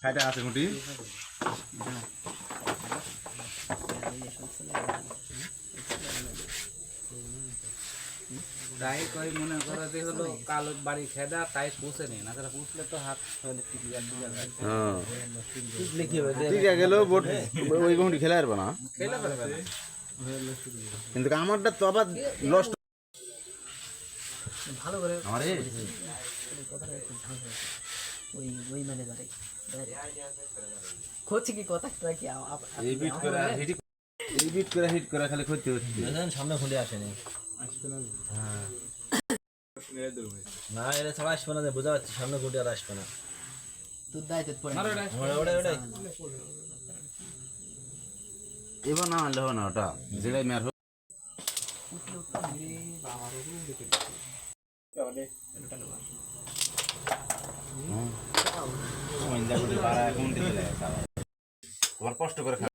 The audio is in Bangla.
খাইটা আছে গুটি তাই কই মনে করো যে হলো কালো বাড়ি খেদা তাই পুষে নেই না তারা পুষলে তো হাত হলে টিকি যায় ঠিক আছে গেলেও বোট ওই গুটি খেলে পারবে না খেলে পারবে না কিন্তু আমারটা তো আবার লস্ট ভালো করে আমারে কথাটা একটু ঝাঁঝ ওই ওই ম্যানেজারে খোঁজ কি কথাটা কি এই বিট করে হিট করে খালি করতে হচ্ছে সামনে খুলে আসেনি হ্যাঁ না এটা ছাড়া আসবে না বোঝা যাচ্ছে সামনে খুঁটে আর আসবে না তোর দায়িত্ব পড়ে ওটাই এবার না আনলে হবে না ওটা যেটাই মেয়ার হোক তোমার কষ্ট করে